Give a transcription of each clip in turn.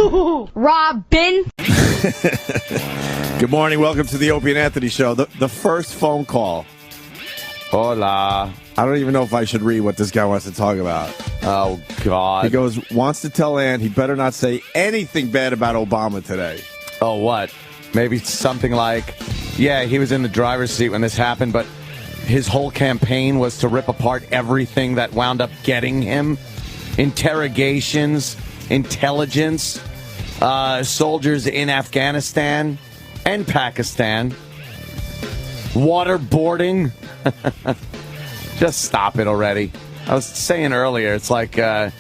Robin. Good morning. Welcome to the Opie and Anthony show. The first phone call. Hola. I don't even know if I should read what this guy wants to talk about. Oh, God. He goes, wants to tell Ann he better not say anything bad about Obama today. Oh, what? Maybe something like, yeah, he was in the driver's seat when this happened, but his whole campaign was to rip apart everything that wound up getting him. Interrogations, intelligence, soldiers in Afghanistan and Pakistan, waterboarding. Just stop it already. I was saying earlier, it's like a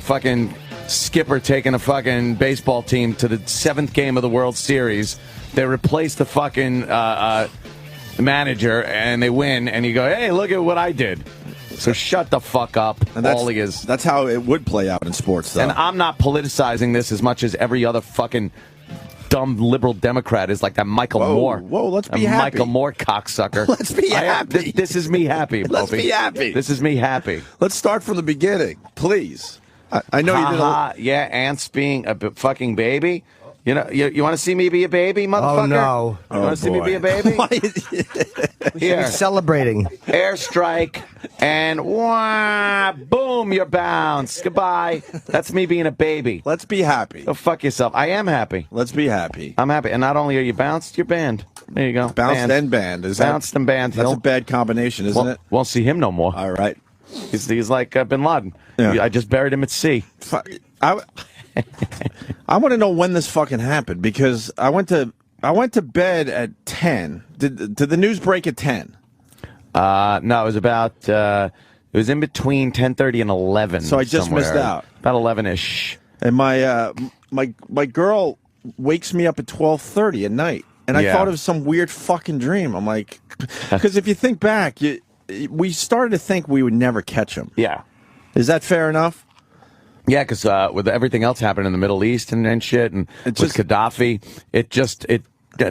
fucking skipper taking a fucking baseball team to the 7th game of the World Series. They replace the fucking manager, and they win, and you go, hey, look at what I did. So shut the fuck up. And all he is. That's how it would play out in sports, though. And I'm not politicizing this as much as every other fucking dumb liberal Democrat is, like that Michael Moore. Whoa, let's be happy. Michael Moore cocksucker. Let's be happy. This is me happy, Let's Opie. be happy. This is me happy. Let's start from the beginning, please. I know you did a... Yeah, Ant's being a fucking baby. You know, you want to see me be a baby, motherfucker? Oh, no. You want to see me be a baby? Here. Celebrating. Airstrike, and wah, boom, you're bounced. Goodbye. That's me being a baby. Let's be happy. Go fuck yourself. I am happy. Let's be happy. I'm happy. And not only are you bounced, you're banned. There you go. Bounced and banned. Bounced and banned. That's a bad combination, isn't it? Won't see him no more. All right. He's like Bin Laden. Yeah. I just buried him at sea. I want to know when this fucking happened, because I went to bed at 10. Did the news break at 10? No, it was about it was in between 10:30 and 11. So I just missed out. About 11ish. And my girl wakes me up at 12:30 at night, and I thought it was some weird fucking dream. I'm like, because if you think back, we started to think we would never catch him. Yeah. Is that fair enough? Yeah, because with everything else happening in the Middle East and shit, and with Gaddafi, it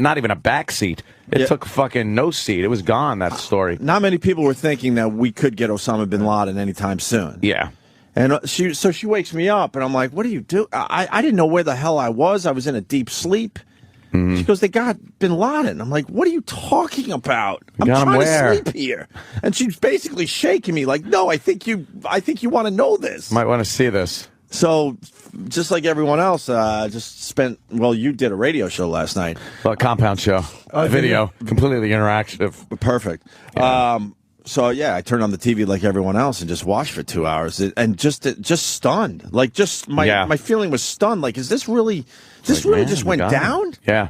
not even a backseat. It took fucking no seat. It was gone, that story. Not many people were thinking that we could get Osama Bin Laden anytime soon. Yeah. And she wakes me up, and I'm like, what do you do? I didn't know where the hell I was. I was in a deep sleep. Mm-hmm. She goes, they got Bin Laden. I'm like, what are you talking about? I'm trying to sleep here. And she's basically shaking me like, no, I think you want to know this. Might want to see this. So, just like everyone else, you did a radio show last night. Well, a compound show. Video. Completely interactive. Perfect. Yeah. I turned on the TV like everyone else and just watched for 2 hours and just stunned. Like, my feeling was stunned. Like, is this really, just went down? Yeah.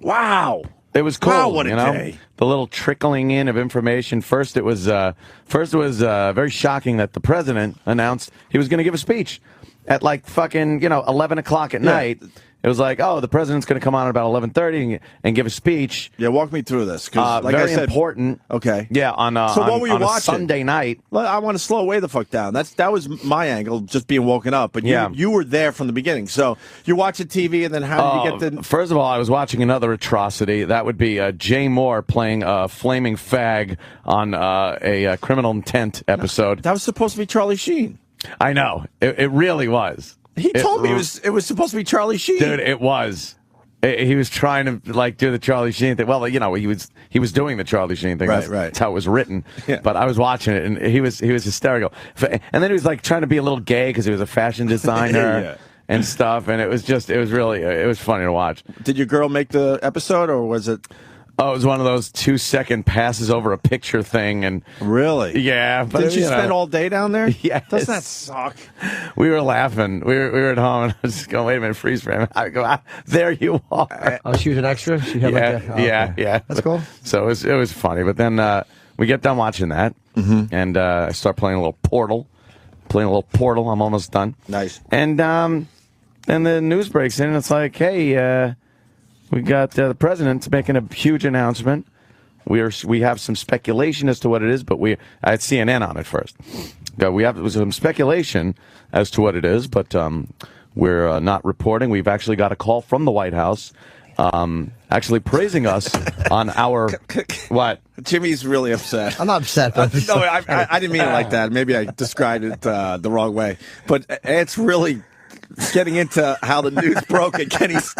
Wow. It was cool. Wow, what a day. The little trickling in of information. First it was very shocking that the president announced he was going to give a speech at like fucking 11 o'clock at night. It was like, oh, the president's going to come on at about 11:30 and give a speech. Yeah, walk me through this. Like very I said, important. Okay. Yeah, so what were you watching? A Sunday night. I want to slow way the fuck down. That was my angle, just being woken up. But you were there from the beginning. So you're watching TV, and then how did you get the... First of all, I was watching another atrocity. That would be Jay Moore playing a flaming fag on a Criminal Intent episode. That was supposed to be Charlie Sheen. I know. It really was. He told me it was supposed to be Charlie Sheen. Dude, it was. He was trying to do the Charlie Sheen thing. Well, he was doing the Charlie Sheen thing. Right. That's how it was written. Yeah. But I was watching it, and he was hysterical. And then he was like trying to be a little gay because he was a fashion designer and stuff. And it was funny to watch. Did your girl make the episode, or was it? Oh, it was one of those 2-second passes over a picture thing, and really, yeah. But did you spend all day down there? Yes. Doesn't that suck? We were laughing. We were at home, and I was just going, "Wait a minute, freeze frame." I go, there you are. Oh, she was an extra. She had yeah. That's cool. So it was funny. But then we get done watching that, and I start playing a little Portal. I'm almost done. Nice. And then the news breaks in, and it's like, hey. We got the president making a huge announcement. We have some speculation as to what it is, but I had CNN on it first. We have some speculation as to what it is, but we're not reporting. We've actually got a call from the White House, actually praising us on our what? Jimmy's really upset. I'm not upset. No, I didn't mean it like that. Maybe I described it the wrong way, but it's really. getting into how the news broke, and Kenny's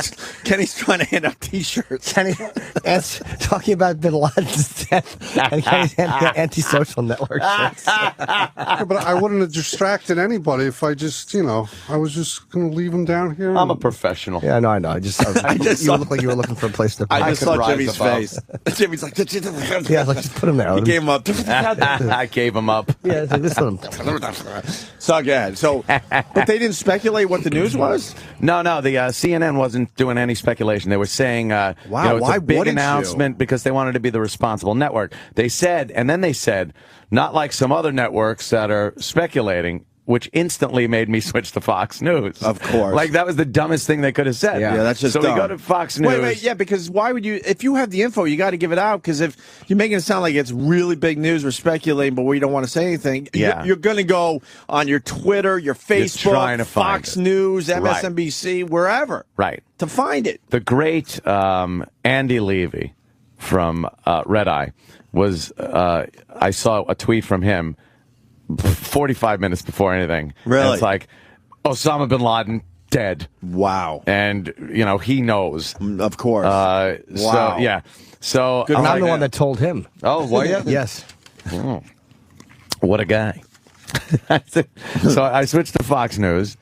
trying to hand out T-shirts. Kenny, talking about Bin Laden's death, and Kenny's anti-social network shirts. Yeah, but I wouldn't have distracted anybody if I just, I was just going to leave him down here. I'm a professional. Yeah, no, I know. You look like you were looking for a place to. I just saw Jimmy's face. Jimmy's like, yeah, like just put him there. He gave him up. I gave him up. Yeah, it's like this one. So again, but they didn't speculate what the news was. No, the CNN wasn't doing any speculation. They were saying, wow, it's why a big wouldn't announcement because they wanted to be the responsible network. They said, and then they said, not like some other networks that are speculating, which instantly made me switch to Fox News. Of course. Like, that was the dumbest thing they could have said. Yeah, that's just so dumb. we go to Fox News. Wait, yeah, because why would you, if you have the info, you got to give it out, because if you're making it sound like it's really big news, we're speculating, but we don't want to say anything, you're going to go on your Twitter, your Facebook, Fox News, MSNBC, wherever. Right. To find it. The great Andy Levy from Red Eye was, I saw a tweet from him 45 minutes before anything. Really? And it's like, Osama Bin Laden dead. Wow. And, he knows. Of course. Wow. So, yeah. So, I'm the one that told him. Oh, were you? Yes. Oh. What a guy. So I switched to Fox News,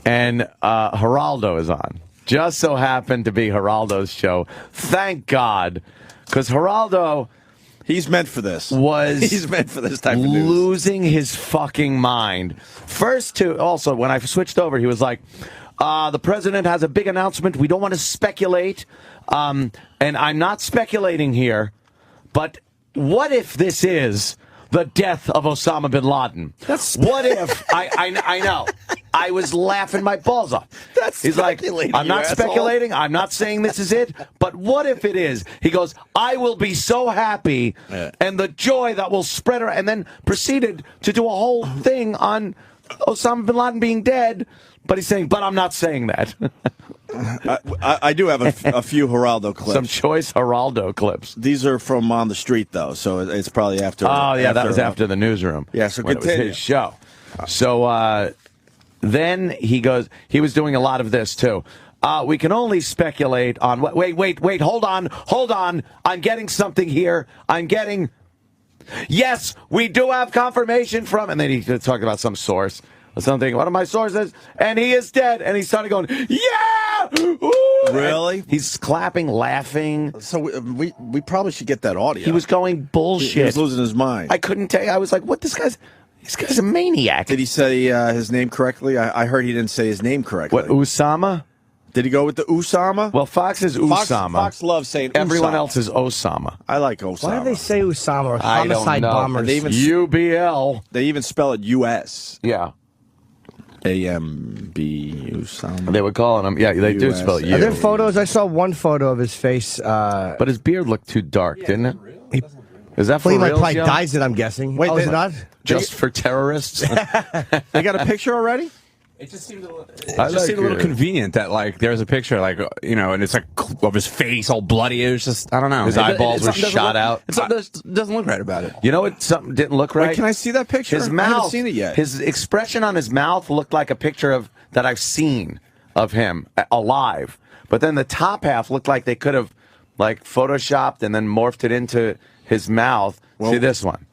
and Giraldo is on. Just so happened to be Giraldo's show. Thank God. Because Giraldo... He's meant for this. He's meant for this type of news. Losing his fucking mind. Also, when I switched over, he was like, the president has a big announcement. We don't want to speculate. And I'm not speculating here, but what if this is the death of Osama bin Laden? What if? I know. I was laughing my balls off. He's like, I'm not speculating. I'm not saying this is it. But what if it is? He goes, I will be so happy, and the joy that will spread around. And then proceeded to do a whole thing on Osama bin Laden being dead. But he's saying, but I'm not saying that. I do have a few Giraldo clips. Some choice Giraldo clips. These are from on the street, though, so it's probably after. Oh, yeah, that was after the newsroom. Yeah, so when continue. it was his show. So then he was doing a lot of this, too. We can only speculate on what. Wait, hold on. I'm getting something here. Yes, we do have confirmation from, and then he talked about some source. Something. One of my sources, and he is dead. And he started going, yeah! Ooh! Really? He's clapping, laughing. So we probably should get that audio. He was going bullshit. He was losing his mind. I couldn't tell you. I was like, what? This guy's a maniac. Did he say his name correctly? I heard he didn't say his name correctly. What, Osama? Did he go with the Usama? Well, Fox is Osama. Fox loves saying Everyone Usama. else is Osama. I like Osama. Why do they say Osama or I don't homicide know. bombers? They even UBL. They even spell it U.S. Yeah. A-M-B Usama. They were calling him. Yeah, they do spell U. Are there photos? I saw one photo of his face. But his beard looked too dark, didn't it? Is that for Well, he real? probably dyes it, I'm guessing. Wait, is it not? Just for terrorists? They got a picture already? It just seemed a little it. convenient that there's a picture and it's of his face all bloody. It was just, I don't know. His eyeballs were shot out. It doesn't look right about it. You know what? Something didn't look right. Wait, can I see that picture? His mouth. I haven't seen it yet. His expression on his mouth looked like a picture that I've seen of him alive. But then the top half looked like they could have photoshopped and then morphed it into his mouth. See this one.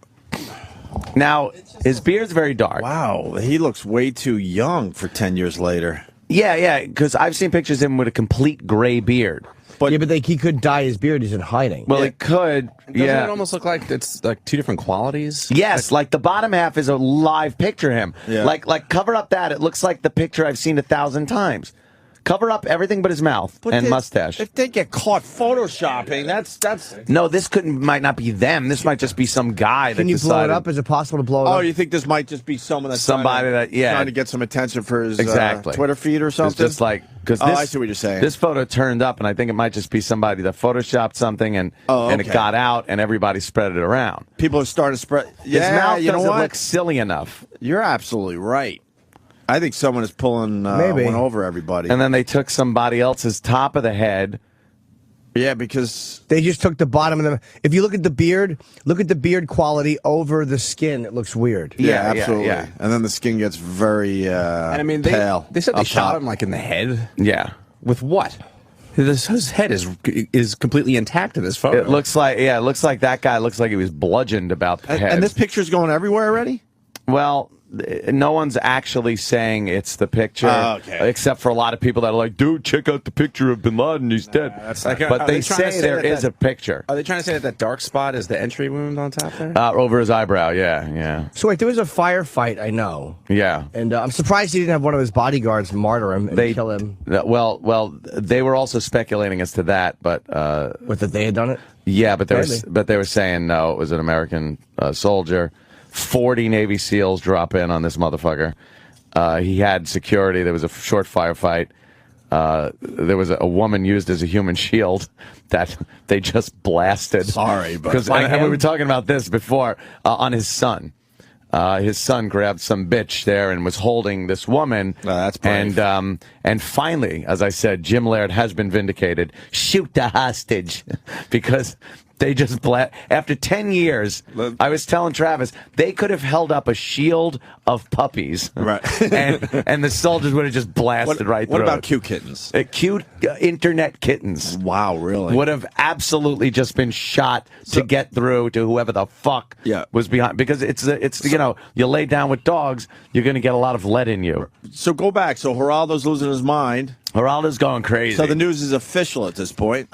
Now, his beard's very dark. Wow, he looks way too young for 10 years later. Yeah, because I've seen pictures of him with a complete gray beard. But he could dye his beard. He's in hiding. Well, it could. Doesn't it almost look like it's two different qualities? Yes, like the bottom half is a live picture of him. Yeah. Like cover up that. It looks like the picture I've seen 1,000 times. Cover up everything but his mouth and mustache. If they get caught photoshopping, that's. No, this might not be them. This might just be some guy that Can you decided. blow it up? Is it possible to blow it up? Oh, you think this might just be someone that's Somebody trying to get some attention for his exactly. Twitter feed or something? It's just because I see what you're saying. This photo turned up, and I think it might just be somebody that photoshopped something and it got out, and everybody spread it around. People are starting to spread. Yeah, his mouth you know doesn't what? look silly enough. You're absolutely right. I think someone is pulling one over everybody. And then they took somebody else's top of the head Yeah, because They just took the bottom of them. If you look at the beard quality over the skin, it looks weird. yeah, Yeah, absolutely. yeah. And then the skin gets very And I mean, pale. they said they up shot top. him like in the head. Yeah. With what? His head is completely intact in this photo. It looks like that guy looks like he was bludgeoned about the head. And this picture's going everywhere already? Well, no one's actually saying it's the picture, okay. except for a lot of people that are like, dude, check out the picture of Bin Laden. He's dead. that's like- but are they they trying to say say there that is a picture Are they trying to say that dark spot is the entry wound on top there? over his eyebrow. Yeah. So wait, there was a firefight, I know. Yeah. And I'm surprised he didn't have one of his bodyguards martyr him and kill him. Well, they were also speculating as to that, but With that they had done it? yeah, but Maybe. they were saying no, it was an American soldier. 40 Navy SEALs drop in on this motherfucker. He had security. There was a short firefight. There was a woman used as a human shield that they just blasted. Sorry, but because and we were talking about this before on his son. His son grabbed some bitch there and was holding this woman. That's brave. And finally, as I said, Jim Laird has been vindicated. Shoot the hostage because they just after 10 years. I was telling Travis they could have held up a shield of puppies, Right. and the soldiers would have just blasted right through. What about it. cute kittens? Cute internet kittens? Wow, really? Would have absolutely just been shot to get through to whoever the fuck was behind. Because it's you lay down with dogs, you're going to get a lot of lead in you. So go back. So Geraldo's losing his mind. Geraldo's going crazy. So the news is official at this point.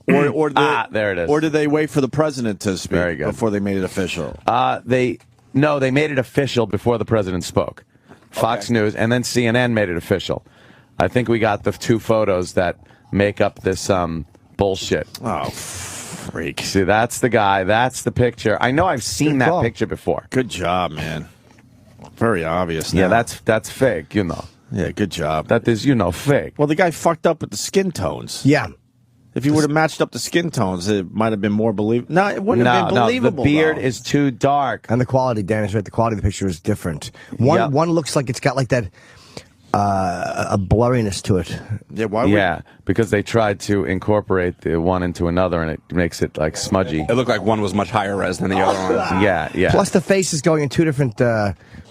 Or there it is. Or did they wait for the president to speak Very good. before they made it official? They made it official before the president spoke. Fox News, and then CNN made it official. I think we got the two photos that make up this bullshit. Oh, freak. See, that's the guy. That's the picture. I know I've seen that picture before. Good job, man. Very obvious now. Yeah, that's fake, Yeah, good job. That is, fake. Well, the guy fucked up with the skin tones. Yeah. If he would have matched up the skin tones, it might have been more believable. No, it wouldn't have been believable. The beard though. is too dark. And the quality, Dan is right. The quality of the picture is different. One looks like it's got like that a blurriness to it. Yeah, why would because they tried to incorporate the one into another, and it makes it like smudgy. It looked like one was much higher res than the other one. Yeah. Plus, the face is going in two different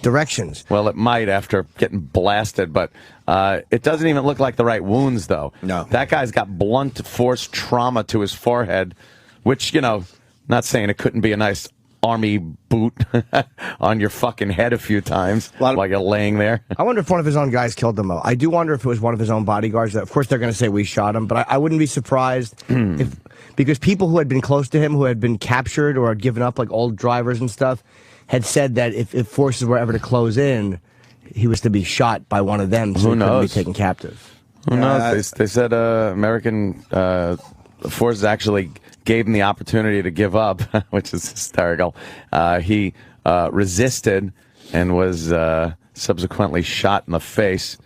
directions. Well, it might after getting blasted, but it doesn't even look like the right wounds, though. No. That guy's got blunt force trauma to his forehead, which, not saying it couldn't be a nice army boot on your fucking head a few times while you're laying there. I wonder if one of his own guys killed him, though. I do wonder if it was one of his own bodyguards. Of course, they're going to say we shot him, but I wouldn't be surprised because people who had been close to him, who had been captured or had given up, like old drivers and stuff, had said that if forces were ever to close in, he was to be shot by one of them so he couldn't be taken captive. Who knows? They said American forces actually gave him the opportunity to give up, which is hysterical. He resisted and was subsequently shot in the face.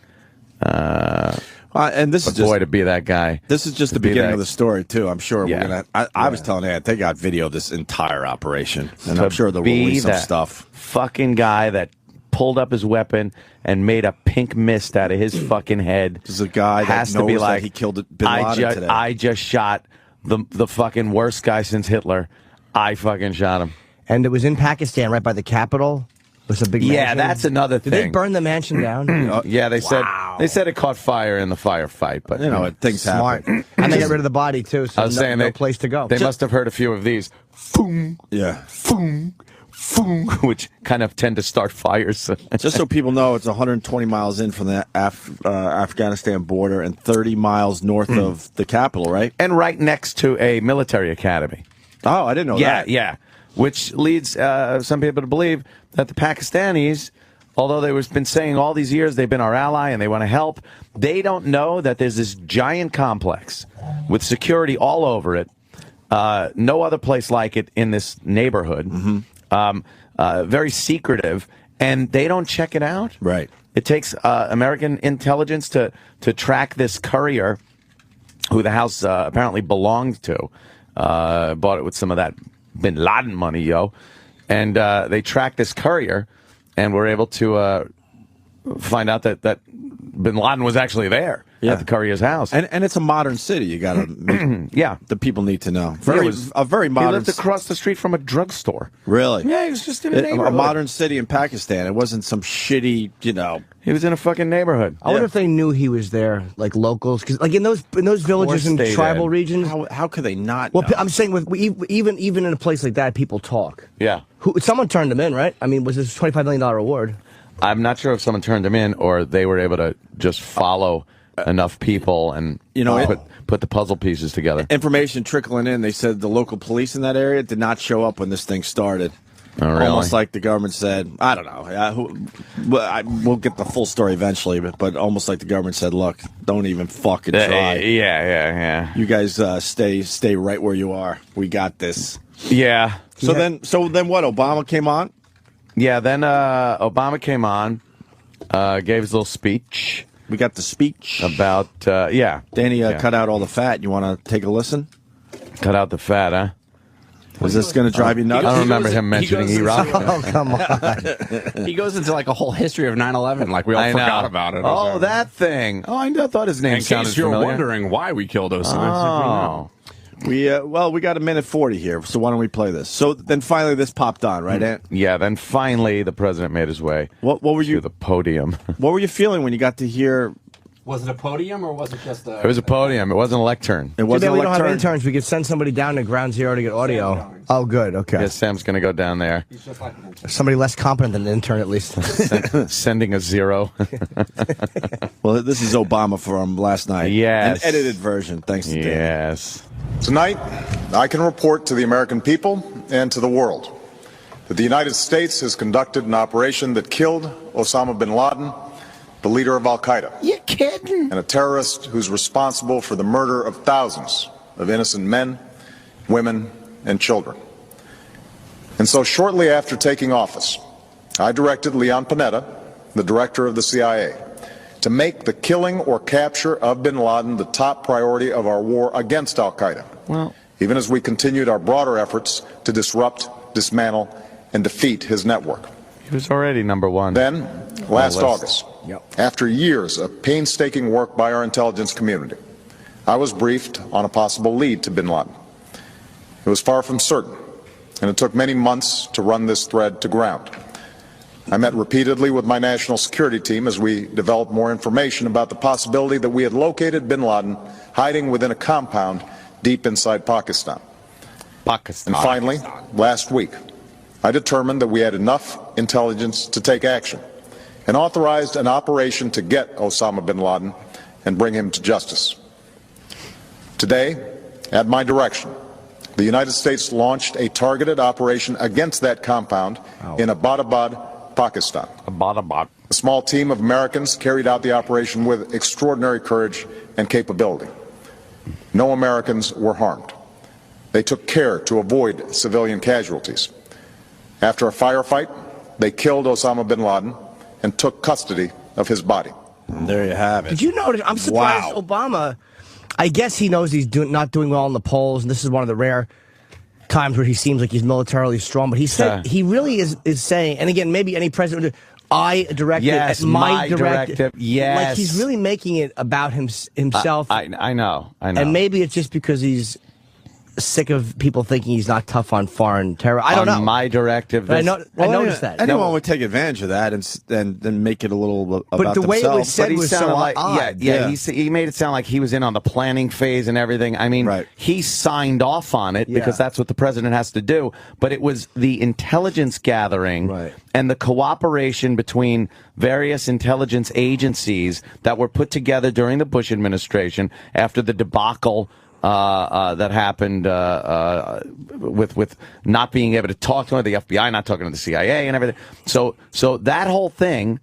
and this is just boy, to be that guy. This is just the beginning of the story, too. I'm sure Yeah. we're gonna. I was telling Ed, they got video of this entire operation, and I'm To sure they'll be release some that stuff. Fucking guy that pulled up his weapon and made a pink mist out of his fucking head. This is a guy that has to be knows that like, he killed Bin Laden today. I just shot the fucking worst guy since Hitler. I fucking shot him. And it was in Pakistan, right by the capital. It was a big Yeah, mansion. that's another Did thing. they burn the mansion down? Yeah, they said it caught fire in the firefight, but things Smart. happen. And they got rid of the body, too, so I was saying no place to go. They must have heard a few of these. Foom, Yeah. foom, foom, which kind of tend to start fires. Just so people know, it's 120 miles in from the Afghanistan border and 30 miles north of the capital, right? And right next to a military academy. Oh, I didn't know that. Yeah. Which leads some people to believe that the Pakistanis, although they've been saying all these years they've been our ally and they want to help, they don't know that there's this giant complex with security all over it. No other place like it in this neighborhood. Very secretive, and they don't check it out. Right. It takes American intelligence to track this courier, who the house apparently belonged to. Bought it with some of that Bin Laden money, yo. And they tracked this courier, and were able to find out that Bin Laden was actually there at the courier's house. And it's a modern city. You got to the people need to know. A very modern. He lived across the street from a drugstore. Really? Yeah, he was just in a neighborhood. A modern city in Pakistan. It wasn't some shitty, He was in a fucking neighborhood. I wonder if they knew he was there, like locals, because like in those villages and tribal regions. How could they not? Well, know? I'm saying even in a place like that, people talk. Yeah. Someone turned him in, right? I mean, was this $25 million reward? I'm not sure if someone turned him in or they were able to just follow enough people and put the puzzle pieces together. Information trickling in. They said the local police in that area did not show up when this thing started. Oh, really? Almost like the government said, I don't know. We'll get the full story eventually, but almost like the government said, look, don't even fucking try. Yeah. You guys stay right where you are. We got this. Yeah. So then what? Obama came on? Yeah, then Obama came on, gave his little speech. We got the speech. About, Danny cut out all the fat. You want to take a listen? Cut out the fat, huh? Is this going to drive you nuts? I don't remember him mentioning Iraq. Oh, come on. He goes into like a whole history of 9/11, like we all forgot about it. Oh, that thing. Oh, I thought his name sounded familiar. In case you're wondering why we killed Osama. We got a minute 40 here, so why don't we play this? So then finally this popped on, right, Ant? Yeah, then finally the president made his way what were you to the podium. What were you feeling when you got to hear... Was it a podium or was it just a... It was a podium. It wasn't a lectern. It wasn't a we don't have lectern. interns. We could send somebody down to Ground Zero to get audio. Oh, good. Okay. Yes, Sam's going to go down there. He's just like an intern. Somebody less competent than an intern, at least. Sending a zero. Well, this is Obama from last night. Yes. An edited version, thanks to Dan. Yes. Tonight, I can report to the American people and to the world that the United States has conducted an operation that killed Osama bin Laden, the leader of al-Qaeda. You kidding? And a terrorist who's responsible for the murder of thousands of innocent men, women, and children. And so shortly after taking office, I directed Leon Panetta, the director of the CIA, to make the killing or capture of bin Laden the top priority of our war against al-Qaeda, even as we continued our broader efforts to disrupt, dismantle, and defeat his network. He was already number one. Then, last August, after years of painstaking work by our intelligence community, I was briefed on a possible lead to bin Laden. It was far from certain, and it took many months to run this thread to ground. I met repeatedly with my national security team as we developed more information about the possibility that we had located bin Laden hiding within a compound deep inside Pakistan. And finally, last week, I determined that we had enough intelligence to take action and authorized an operation to get Osama bin Laden and bring him to justice. Today, at my direction, the United States launched a targeted operation against that compound in Abbottabad, Pakistan. A small team of Americans carried out the operation with extraordinary courage and capability. No Americans were harmed. They took care to avoid civilian casualties. After a firefight, they killed Osama bin Laden and took custody of his body. And there you have it. Did you notice? I'm surprised Obama, I guess he knows he's not doing well in the polls, and this is one of the rare times where he seems like he's militarily strong, but he said he really is saying, and again, maybe any president, I directed my directive. Yes. Like he's really making it about himself. I know. And maybe it's just because he's sick of people thinking he's not tough on foreign terror. I don't know. My directive. I noticed that. Anyone would take advantage of that and then make it a little about But the way it was themselves. said was so odd. He made it sound like he was in on the planning phase and everything. I mean, he signed off on it because that's what the president has to do. But it was the intelligence gathering and the cooperation between various intelligence agencies that were put together during the Bush administration after the debacle that happened with not being able to talk to the FBI, not talking to the CIA and everything. So that whole thing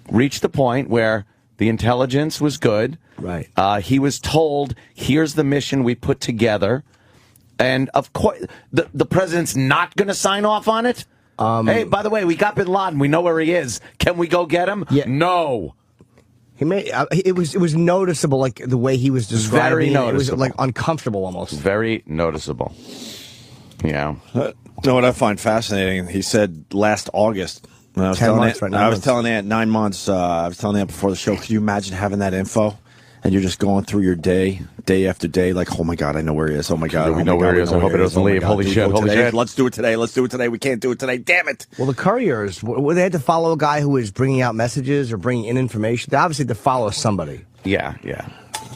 reached the point where the intelligence was good. Right. He was told, here's the mission we put together. And of course, the president's not going to sign off on it. Hey, by the way, we got bin Laden. We know where he is. Can we go get him? Yeah. No. He made it was noticeable, like the way he was describing. Very it. noticeable. It was like uncomfortable almost. Very noticeable. Yeah. You know what I find fascinating? He said last August I was 10 telling months, Aunt, right? 9 I was months. telling Aunt 9 months. I was telling Aunt before the show. Could you imagine having that info, and you're just going through your day after day, like, oh my god, I know where he is. Oh my god, we know where he is. I hope it doesn't leave. Holy shit! Holy shit! Let's do it today. Let's do it today. We can't do it today. Damn it! Well, the couriers, they had to follow a guy who was bringing out messages or bringing in information. They obviously had to follow somebody. Yeah.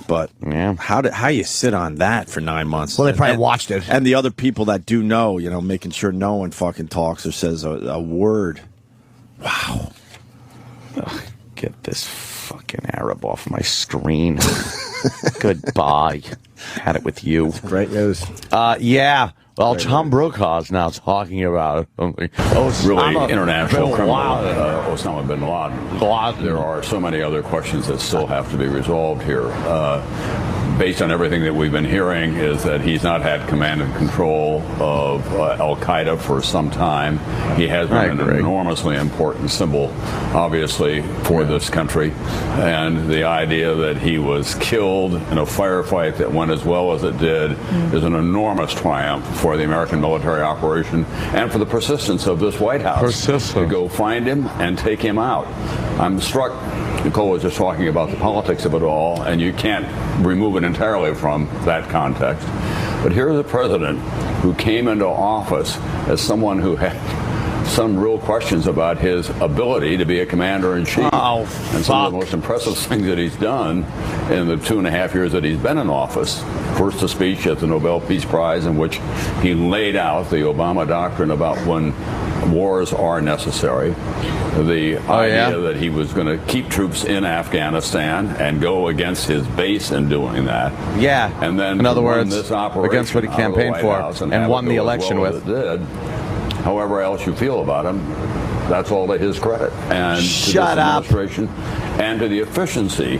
But Yeah. how you sit on that for 9 months? Well, they probably watched it. And the other people that do know, making sure no one fucking talks or says a word. Wow. Ugh, get this fucking Arab off my screen. Goodbye. Had it with you. Great news. Yeah. Well, Tom Brokaw's now talking about something. Really international Bin criminal, Laden. Osama Bin Laden. There are so many other questions that still have to be resolved here. Based on everything that we've been hearing, is that he's not had command and control of Al-Qaeda for some time. He has been an enormously important symbol, obviously, for this country. And the idea that he was killed in a firefight that went as well as it did is an enormous triumph for the American military operation and for the persistence of this White House to go find him and take him out. I'm struck. Nicole was just talking about the politics of it all, and you can't remove it entirely from that context. But here's a president who came into office as someone who had some real questions about his ability to be a commander-in-chief. And some of the most impressive things that he's done in the 2.5 years that he's been in office. First, a speech at the Nobel Peace Prize in which he laid out the Obama doctrine about when wars are necessary. The idea that he was going to keep troops in Afghanistan and go against his base in doing that. Yeah. And then, in other words, this operation against what he campaigned for and won the election with. However else you feel about him, that's all to his credit. And to this administration and to the efficiency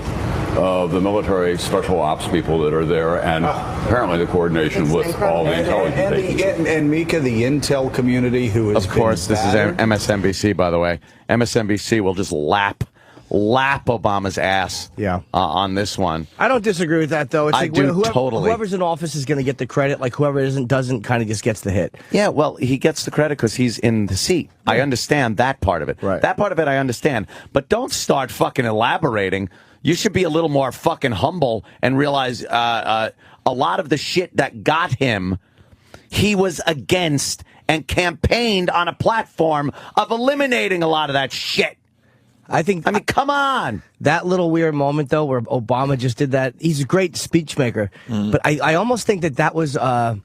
of the military special ops people that are there, and apparently the coordination with all the intelligence agencies. And Mika, the intel community who is, of course, this is MSNBC, by the way. MSNBC will just lap Obama's ass on this one. I don't disagree with that, though. It's like totally. Whoever's in office is going to get the credit. Like whoever doesn't kind of just gets the hit. Yeah, well, he gets the credit because he's in the seat. Yeah. I understand that part of it. Right. That part of it I understand. But don't start fucking elaborating. You should be a little more fucking humble and realize a lot of the shit that got him, he was against and campaigned on a platform of eliminating a lot of that shit. I mean, come on. That little weird moment, though, where Obama just did that. He's a great speech maker. But I almost think that was, a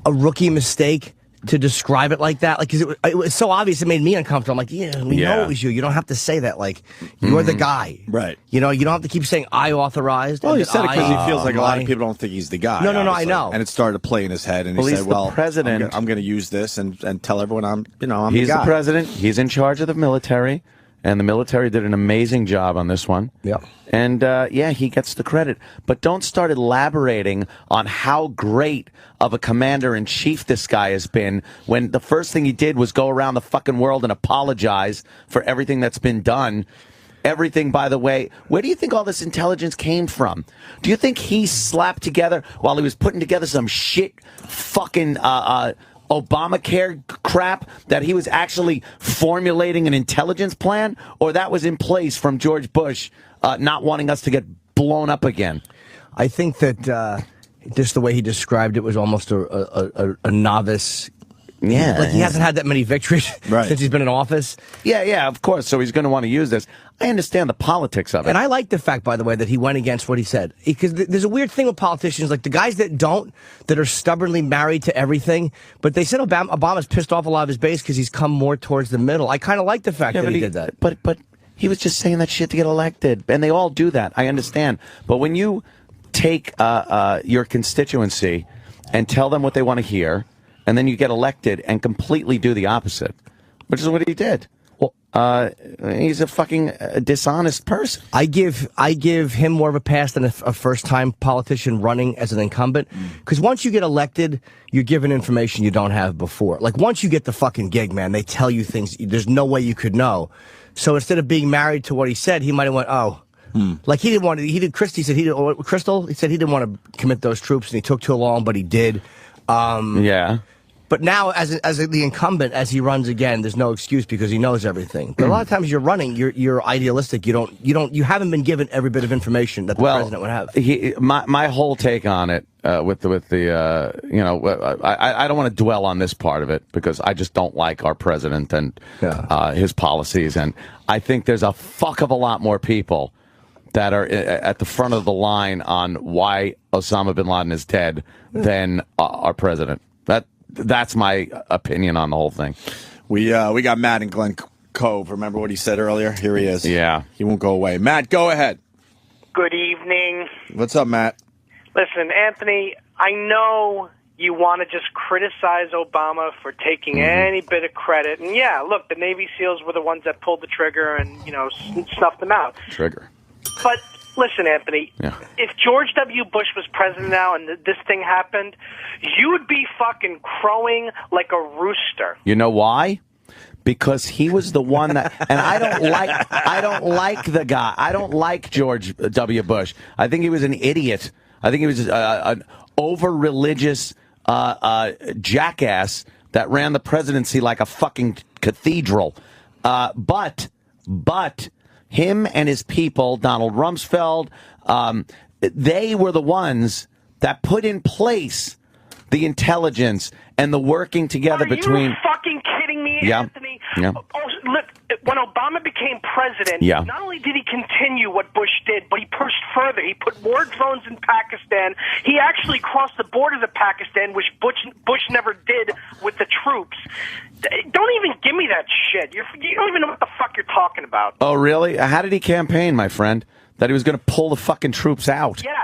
rookie mistake to describe it like that. Like, 'cause it was so obvious, it made me uncomfortable. I'm like, we know it was you. You don't have to say that. Like, you're the guy. Right. You don't have to keep saying I authorized. Well, he said it because he feels like a lot of people don't think he's the guy. No, I know. And it started to play in his head, and he said, well, president. I'm going to use this and tell everyone I'm he's the guy. The president. He's in charge of the military. And the military did an amazing job on this one. Yeah. And, he gets the credit. But don't start elaborating on how great of a commander-in-chief this guy has been when the first thing he did was go around the fucking world and apologize for everything that's been done. Everything, by the way, where do you think all this intelligence came from? Do you think he slapped together while he was putting together some shit fucking Obamacare crap that he was actually formulating an intelligence plan, or that was in place from George Bush not wanting us to get blown up again? I think that just the way he described it was almost a novice. Yeah. Like he hasn't had that many victories since he's been in office. Yeah, of course. So he's going to want to use this. I understand the politics of it. And I like the fact, by the way, that he went against what he said. Because there's a weird thing with politicians, like the guys that are stubbornly married to everything, but they said Obama's pissed off a lot of his base because he's come more towards the middle. I kind of like the fact that he did that. But he was just saying that shit to get elected. And they all do that. I understand. But when you take your constituency and tell them what they want to hear, and then you get elected and completely do the opposite, which is what he did. Well, he's a fucking dishonest person. I give him more of a pass than a first-time politician running as an incumbent. Because once you get elected, you're given information you don't have before. Like, once you get the fucking gig, man, they tell you things there's no way you could know. So instead of being married to what he said, he might have went, like he didn't want to, Crystal, he said he didn't want to commit those troops, and he took too long, but he did. Yeah. But now, as the incumbent, as he runs again, there's no excuse because he knows everything. But a lot of times you're running, you're idealistic. You haven't been given every bit of information that the president would have. My whole take on it with the I don't want to dwell on this part of it because I just don't like our president and his policies, and I think there's a fuck of a lot more people that are at the front of the line on why Osama bin Laden is dead than our president. That's my opinion on the whole thing. We got Matt in Glen Cove. Remember what he said earlier? Here he is. Yeah. He won't go away. Matt, go ahead. Good evening. What's up, Matt? Listen, Anthony, I know you want to just criticize Obama for taking any bit of credit. And yeah, look, the Navy SEALs were the ones that pulled the trigger and, snuffed them out. Trigger. But listen, Anthony, if George W. Bush was president now and this thing happened, you would be fucking crowing like a rooster. You know why? Because he was the one that, and I don't like the guy. I don't like George W. Bush. I think he was an idiot. I think he was an over-religious jackass that ran the presidency like a fucking cathedral. But him and his people, Donald Rumsfeld, they were the ones that put in place the intelligence and the working together between. Are you fucking kidding me, Anthony? Yeah. Oh, look, when Obama became president, not only did he continue what Bush did, but he pushed further. He put war drones in Pakistan. He actually crossed the borders of Pakistan, which Bush never did with the troops. Don't even give me that shit. You don't even know what the fuck you're talking about. Oh, really? How did he campaign, my friend? That he was going to pull the fucking troops out. Yeah,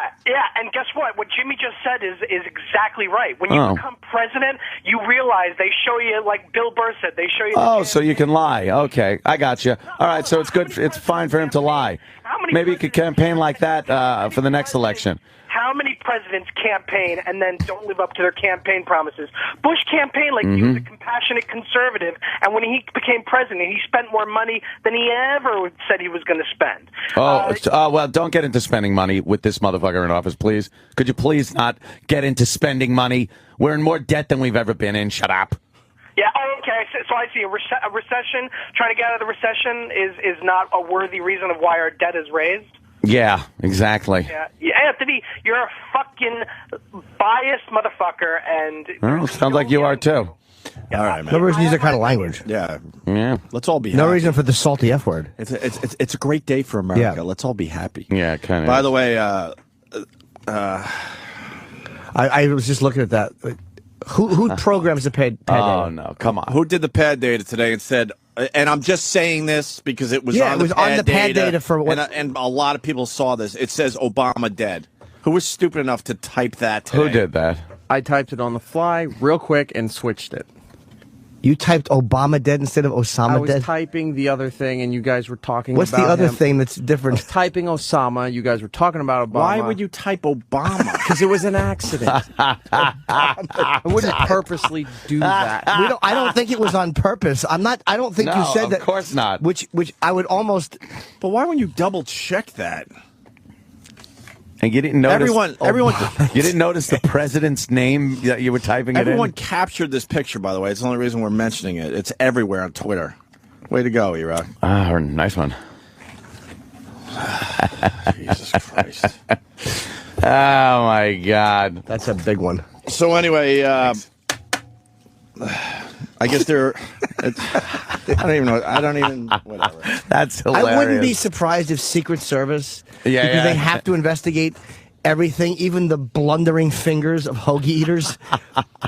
and guess what? What Jimmy just said is exactly right. When you become president, you realize they show you, like Bill Burr said, they show you... Oh, so you can lie. Okay, I got you. All right, so it's good. It's fine for him to lie. Maybe he could campaign like that for the next election. How many presidents campaign and then don't live up to their campaign promises? Bush campaigned like he was a compassionate conservative, and when he became president, he spent more money than he ever said he was going to spend. Well, don't get into spending money with this motherfucker in office, please. Could you please not get into spending money? We're in more debt than we've ever been in. Shut up. Yeah, okay, so I see a recession, trying to get out of the recession is not a worthy reason of why our debt is raised. Yeah, exactly. Yeah, Anthony, you're a fucking biased motherfucker, and sounds like you are too. All right, man. No reason to use that kind of language. Yeah. Let's all be happy. No reason for the salty F word. It's a great day for America. Yeah. Let's all be happy. Yeah, kind of. By the way, I was just looking at that. Who programs the pad data? Oh no, come on. Who did the pad data today and said? And I'm just saying this because it was on the pad data for what? And a lot of people saw this. It says Obama dead. Who was stupid enough to type that today? Who did that? I typed it on the fly real quick and switched it. You typed Obama dead instead of Osama dead? I was typing the other thing, and you guys were talking What's about the other him. thing that's different? I was typing Osama. You guys were talking about Obama. Why would you type Obama? Because it was an accident. I wouldn't purposely do that. I don't think it was on purpose. I don't think you said that. Of course not. Which I would almost. But why wouldn't you double check that? And you didn't notice everyone. You didn't notice the president's name that you were typing Everyone it in? captured this picture, by the way. It's the only reason we're mentioning it. It's everywhere on Twitter. Way to go, E-Rock. Ah, nice one. Jesus Christ. Oh my God. That's a big one. So anyway, I guess they're. I don't even. Whatever. That's hilarious. I wouldn't be surprised if Secret Service, because they have to investigate everything, even the blundering fingers of hoagie eaters.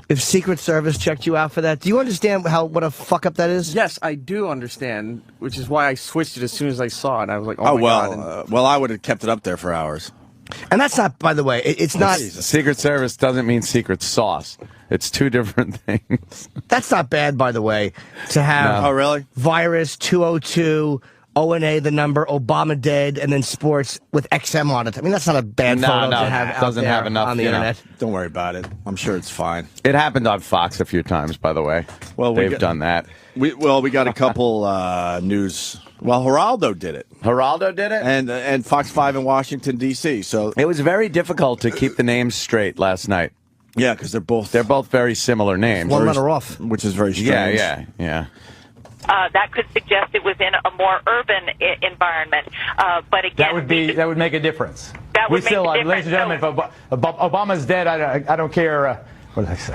If Secret Service checked you out for that, do you understand what a fuck up that is? Yes, I do understand, which is why I switched it as soon as I saw it. I was like, oh my God. Well, I would have kept it up there for hours. And that's not, by the way, it's not. Secret Service doesn't mean secret sauce. It's two different things. That's not bad, by the way, to have. No. Oh, really? Virus 202, O&A, the number, Obama dead, and then sports with XM on it. I mean, that's not a bad photo to have out doesn't there have enough on the internet. Don't worry about it. I'm sure it's fine. It happened on Fox a few times, by the way. Well, they've done that. We got a couple news. Well, Giraldo did it. Giraldo did it? And Fox 5 in Washington, D.C. So it was very difficult to keep the names straight last night. Yeah, because they're both very similar names. One letter off, which is very strange. Yeah. That could suggest it was in a more urban environment. But again, that would make a difference. That would make a difference. Ladies and gentlemen, if Obama's dead, I don't care. What did I say?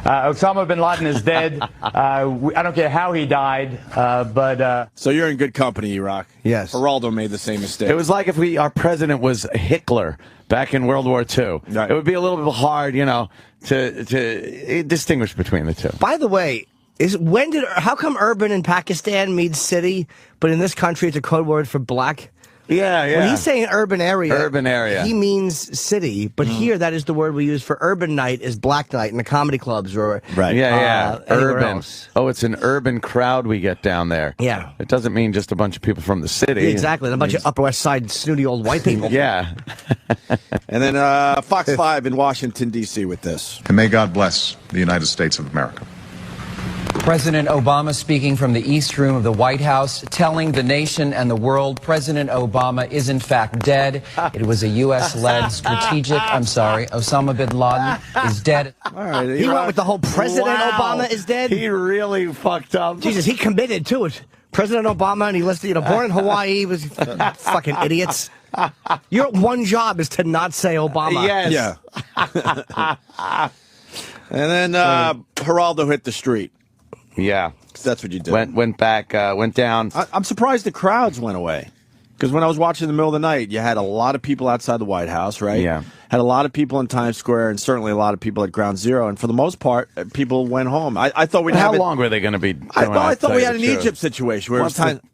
Osama Bin Laden is dead. I don't care how he died, but... So you're in good company, Iraq. Yes. Giraldo made the same mistake. It was like if our president was Hitler back in World War II. Right. It would be a little bit hard, to distinguish between the two. By the way, how come urban in Pakistan means city, but in this country it's a code word for black? Yeah. When he's saying urban area, he means city. But here, that is the word we use for urban night is black night in the comedy clubs or urban. Else. Oh, it's an urban crowd we get down there. Yeah, it doesn't mean just a bunch of people from the city. Exactly, and a bunch of Upper West Side snooty old white people. Yeah. And then Fox 5 in Washington D.C. with this. And may God bless the United States of America. President Obama speaking from the East Room of the White House, telling the nation and the world President Obama is in fact dead. It was a U.S.-led Osama Bin Laden is dead. All right, he went with the whole President Obama is dead. He really fucked up. Jesus, he committed to it. President Obama, and he listed, born in Hawaii, was fucking idiots. Your one job is to not say Obama. Yes. Yeah. And then Giraldo hit the street. Yeah, that's what you did. Went back, went down. I'm surprised the crowds went away. Because when I was watching in the middle of the night, you had a lot of people outside the White House, right? Yeah. Had a lot of people in Times Square, and certainly a lot of people at Ground Zero. And for the most part, people went home. I thought we'd have. How long were they going to be? I thought we had an Egypt situation where it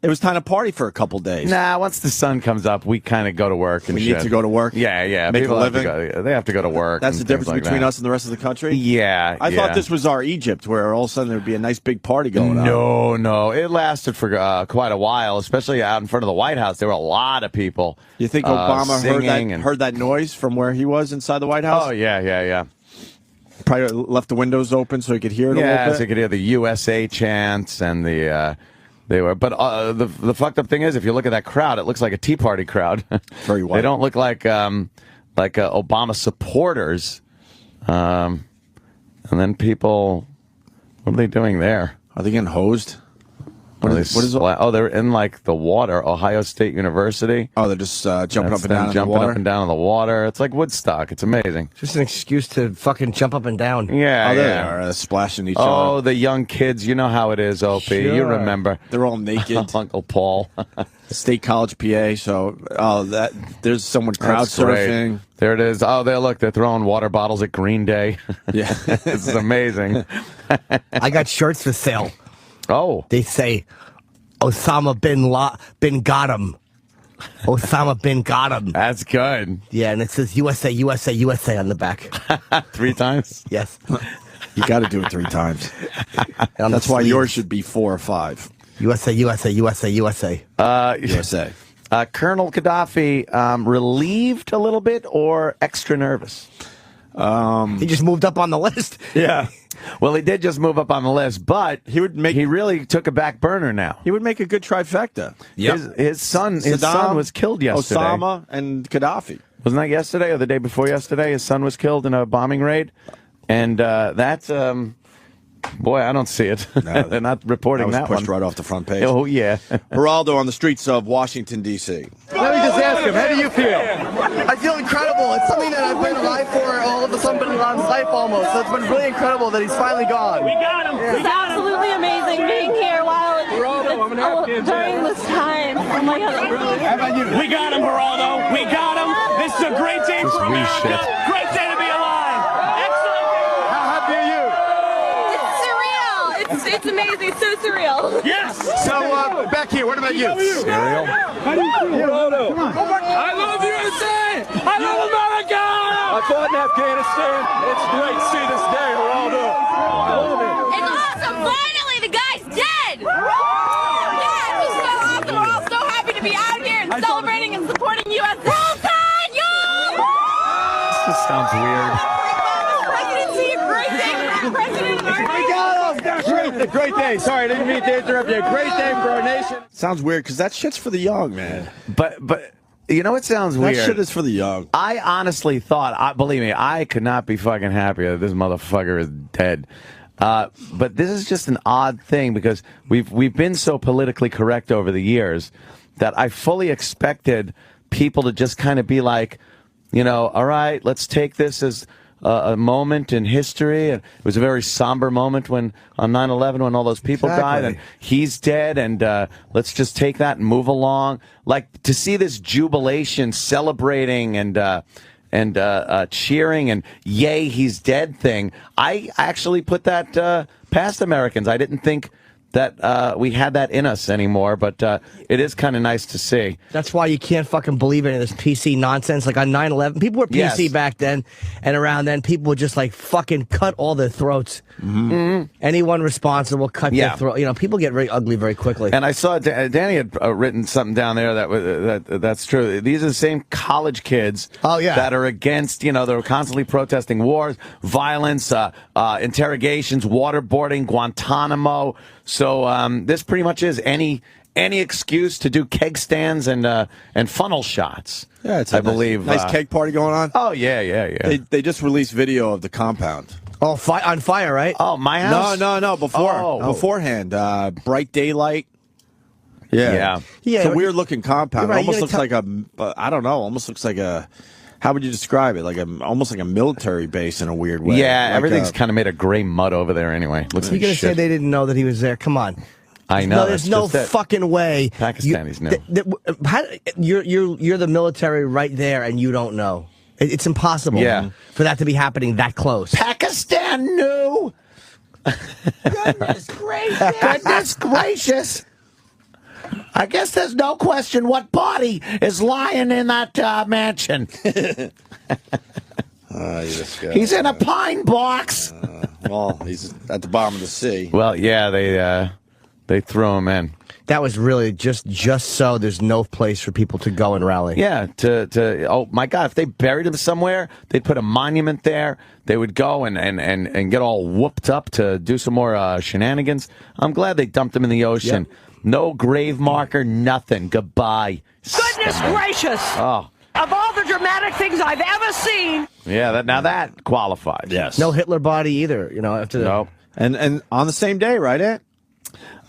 was time to party for a couple days. Nah, once the sun comes up, we kind of go to work. And we need to go to work. Yeah. Make a living. They have to go to work. That's the difference between us and the rest of the country. Yeah. I thought this was our Egypt, where all of a sudden there would be a nice big party going on. No, it lasted for quite a while, especially out in front of the White House. There were a lot of people. You think Obama heard that noise from where he was inside the White House? Oh, yeah. Probably left the windows open so he could hear it a little bit. So he could hear the USA chants and the they were. But the fucked up thing is, if you look at that crowd, it looks like a Tea Party crowd. Very white. They don't look like Obama supporters. And then people, what are they doing there? Are they getting hosed? What is it? Oh, they're in like the water, Ohio State University. Oh, they're just jumping up and down in the water. Jumping up and down in the water. It's like Woodstock. It's amazing. Just an excuse to fucking jump up and down. Yeah, they are splashing each other. Oh, the young kids. You know how it is, Opie. Sure. You remember. They're all naked. Uncle Paul. State College, PA. So, there's someone crowd surfing. There it is. Oh, look, they're throwing water bottles at Green Day. Yeah, this is amazing. I got shirts for sale. Oh. They say, Osama Bin got him. Osama Bin got him. That's good. Yeah, and it says USA, USA, USA on the back. 3 times? Yes. You got to do it 3 times. That's why yours should be 4 or 5. USA, USA, USA, USA. USA. Colonel Gaddafi relieved a little bit or extra nervous? He just moved up on the list. Yeah. Well, he did just move up on the list, but he really took a back burner now. He would make a good trifecta. Yep. His son was killed yesterday. Osama and Gaddafi. Wasn't that yesterday or the day before yesterday? His son was killed in a bombing raid, and that's boy, I don't see it. No, they're not reporting that pushed one right off the front page. Oh yeah. Giraldo on the streets of Washington D.C. Let me just ask him, how do you feel? I feel incredible. It's something that I've been alive for all of Osama Bin Laden's life almost. So it's been really incredible that he's finally gone. We got him. Yeah. It's absolutely amazing being here while during this time. Oh my God. How about you? We got him, Giraldo. We got him. This is a great day for America. Great day to be alive. Excellent. How happy are you? It's surreal. It's amazing. It's so surreal. Yes. So back here, what about you? Cereal. How do you feel? Giraldo. I love USA. I love America. I fought in Afghanistan. It's great to see this day, Giraldo. I love it. It's awesome. Finally, the guy's dead. Yeah, it's so awesome. We're all so happy to be out here and celebrating and supporting USA. Roll Tide, y'all! This sounds weird. Presidency, great day for President of our nation. Great day. Sorry, I didn't mean to interrupt you. Great day for our nation. Sounds weird because that shit's for the young, man. But You know what sounds That weird? shit is for the young. I honestly thought, believe me, I could not be fucking happier that this motherfucker is dead. But this is just an odd thing because we've been so politically correct over the years that I fully expected people to just kind of be like, you know, all right, let's take this as a moment in history. And it was a very somber moment on 9/11 when all those people died, and he's dead, and let's just take that and move along. Like, to see this jubilation, celebrating, and cheering, and yay, he's dead thing. I actually put that past Americans. I didn't think that we had that in us anymore, but it is kind of nice to see. That's why you can't fucking believe any of this PC nonsense. Like on 9/11, people were PC back then, and around then, people would just like fucking cut all their throats. Anyone responsible cut their throat. You know, people get very ugly very quickly. And I saw Danny had written something down there that's true. These are the same college kids that are against, you know, they're constantly protesting wars, violence, interrogations, waterboarding, Guantanamo. So this pretty much is any excuse to do keg stands and funnel shots. Yeah, it's I believe nice keg party going on. Oh yeah. They just released video of the compound. Oh, on fire, right? Oh, my house? No. Beforehand, bright daylight. Yeah. It's a weird looking compound. Right, it almost looks like I don't know. Almost looks like a. How would you describe it? Like almost like a military base in a weird way. Yeah, like everything's kind of made of gray mud over there anyway. Looks You're like gonna shit. say they didn't know that he was there? Come on. I know. No, there's no fucking way. Pakistanis know. You're the military right there, and you don't know. It's impossible. For that to be happening that close. Pakistan knew. Goodness gracious! Goodness gracious! I guess there's no question what body is lying in that mansion. He's in a pine box. Well, he's at the bottom of the sea. Well, yeah, they threw him in. That was really just so there's no place for people to go and rally. Yeah, oh my God, if they buried him somewhere, they'd put a monument there. They would go and get all whooped up to do some more shenanigans. I'm glad they dumped him in the ocean. Yep. No grave marker, nothing. Goodbye. Goodness gracious! Oh. Of all the dramatic things I've ever seen. Yeah, now that qualifies. Yes. No Hitler body either. You know, after nope. And on the same day, right? May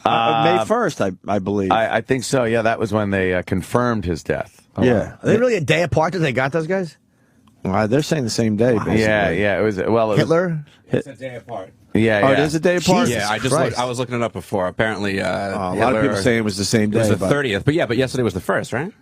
1st, I believe. I think so. Yeah, that was when they confirmed his death. Yeah. Are they really a day apart that they got those guys? They're saying the same day, basically. Yeah. It was Hitler? It's a day apart. Yeah. It is a day apart? Yeah, I was looking it up before. Apparently, a lot of people saying it was the same day. It was the 30th. But yesterday was the 1st, right?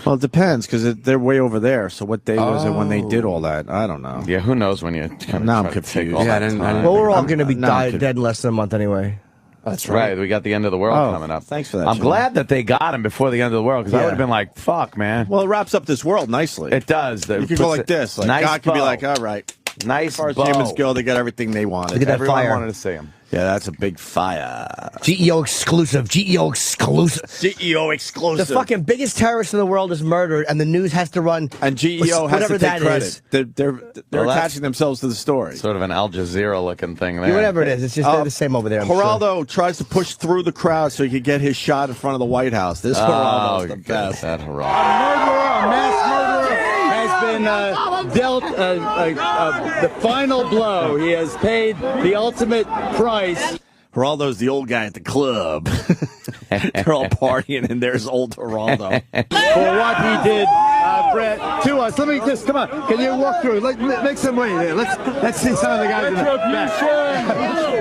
Well, it depends, because they're way over there. So what day was it when they did all that? I don't know. Yeah, who knows when you now I'm confused. Well, we're all going to be dead in less than a month anyway. That's right. We got the end of the world coming up. Thanks for that. I'm glad that they got him before the end of the world, because I would have been like, fuck, man. Well, it wraps up this world nicely. It does. You could go like this. Like, nice God could be like, all right. Nice as far as bow. humans go, they got everything they wanted. Look at that Everyone fire. wanted to see him. Yeah, that's a big fire. GEO exclusive. GEO exclusive. GEO exclusive. The fucking biggest terrorist in the world is murdered, and the news has to run. And GEO has to take credit. They're Well, attaching themselves to the story. Sort of an Al Jazeera looking thing there. Whatever it is, it's just they're the same over there. I'm Geraldo tries to push through the crowd so he could get his shot in front of the White House. This Geraldo's the best. That Geraldo. A mass murderer has been dealt the final blow. He has paid the ultimate price. Geraldo's the old guy at the club. They're all partying, and there's old Geraldo. For what he did, Brett, to us. Let me just, come on. Can you walk through? Make some way there. Let's see some of the guys in the back.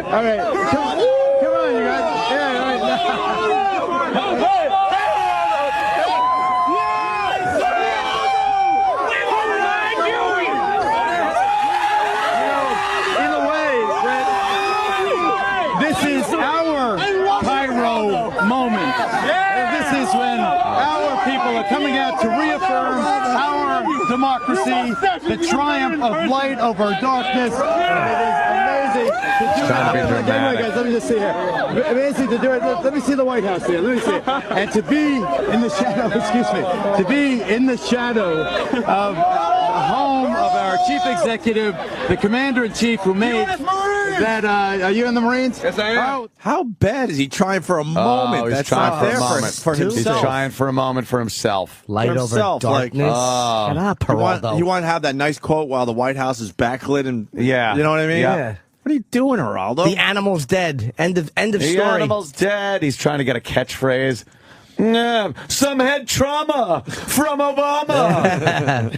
All right. Come on, you guys. Yeah, all right. Coming out to reaffirm our democracy, the triumph of light over darkness. It is amazing to do it. Guys, let me just see here. Amazing to do it. Let me see the White House here. Let me see it. And to be in the shadow, to be in the shadow of the home of our chief executive, the commander-in-chief who made that are you in the Marines? Yes, I am. How bad is he trying for a moment? he's That's trying not for a there moment. for He's himself. trying for a moment for himself. Light For over himself, like, darkness. Shut up, Geraldo. You want to have that nice quote while the White House is backlit and you know what I mean? Yeah. What are you doing, Geraldo? The animal's dead. End of The story. animal's dead. He's trying to get a catchphrase. Yeah, some head trauma from Obama.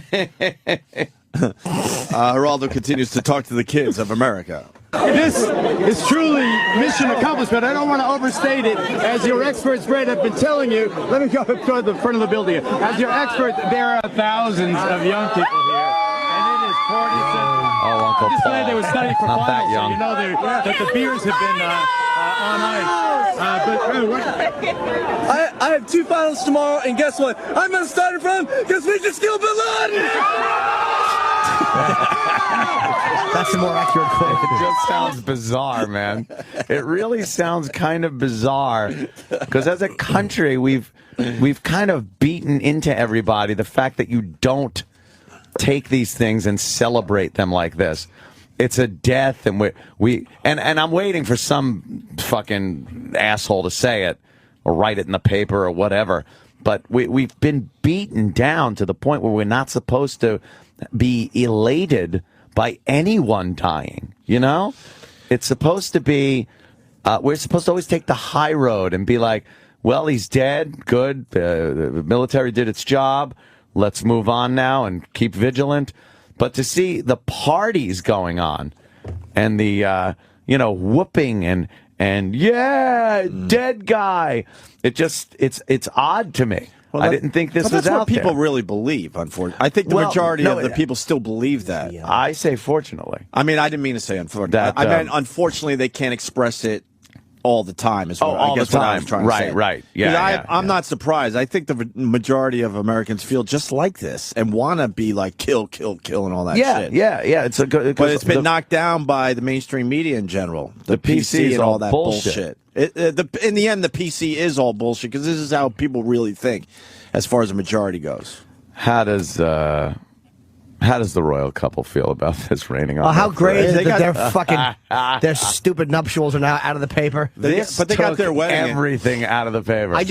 Geraldo continues to talk to the kids of America. This is truly mission accomplished, but I don't want to overstate it. As your experts, Brett, have been telling you, let me go up to the front of the building. As your expert, there are thousands of young people here, and it is 47. Oh, Uncle Just Paul. glad they were studying for Not that finals, so young. you know that the beers have been on ice. I have 2 finals tomorrow, and guess what? I'm going to start it from because we just killed Bin Laden! That's a more accurate quote. It just sounds bizarre, man. It really sounds kind of bizarre because as a country, we've kind of beaten into everybody the fact that you don't take these things and celebrate them like this. It's a death, and and I'm waiting for some fucking asshole to say it or write it in the paper or whatever. But we've been beaten down to the point where we're not supposed to be elated by anyone dying. You know, it's supposed to be. We're supposed to always take the high road and be like, well, he's dead. Good. The military did its job. Let's move on now and keep vigilant. But to see the parties going on and the, whooping and dead guy, it's odd to me. Well, I didn't think this was that's out what people there. really believe, unfortunately. I think the majority of the people still believe that. I say fortunately. I mean, I didn't mean to say unfortunately. I meant unfortunately they can't express it all the time. Is what, all I guess the what I time. was trying to say. Right. Yeah, I'm not surprised. I think the majority of Americans feel just like this and want to be like kill, and all that shit. Yeah. It's a good, but it's been knocked down by the mainstream media in general. The PC and all that bullshit. In the end, the PC is all bullshit because this is how people really think, as far as the majority goes. How does the royal couple feel about this raining on? Oh, how their great is parade? it that their fucking their stupid nuptials are now out of the paper? But they got their wedding. Everything out of the paper.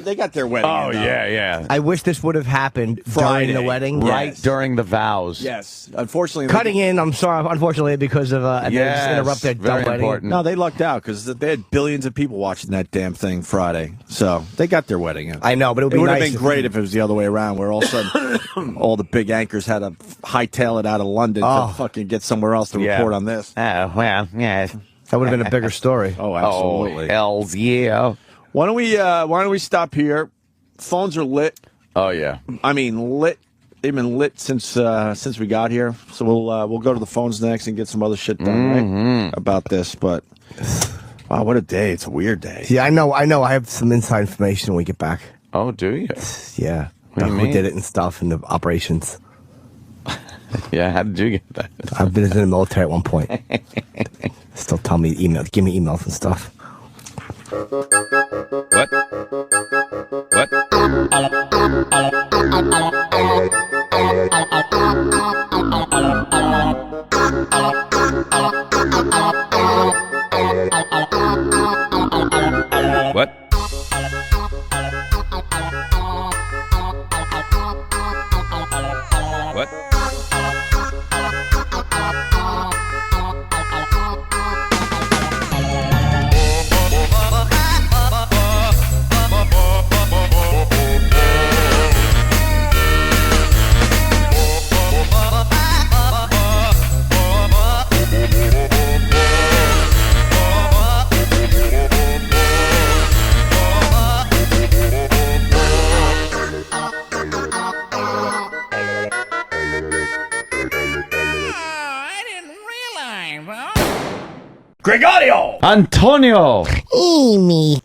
They got their wedding. Oh yeah. I wish this would have happened Friday. during the wedding, Right during the vows. Yes, unfortunately, Cutting in, I'm sorry, unfortunately, because of they just interrupt their dumb very wedding. important. No, they lucked out because they had billions of people watching that damn thing Friday. So they got their wedding in. I know, but it would be have nice been great if it was the other way around, where all of a sudden all the big anchors had to hightail it out of London to fucking get somewhere else to report on this. Oh well, yeah. That would have been a bigger story. Oh, absolutely. Oh, hells yeah. Why don't we stop here? Phones are lit. Oh yeah. I mean lit. They've been lit since we got here. So we'll go to the phones next and get some other shit done right, about this. But wow, what a day! It's a weird day. Yeah, I know. I have some inside information when we get back. Oh, do you? Yeah. What do you Who mean? did it and stuff and the operations. Yeah, how did you get that? I've been in the military at one point. Still tell me give me emails and stuff. What? What? What? Gregorio! Antonio! Amy.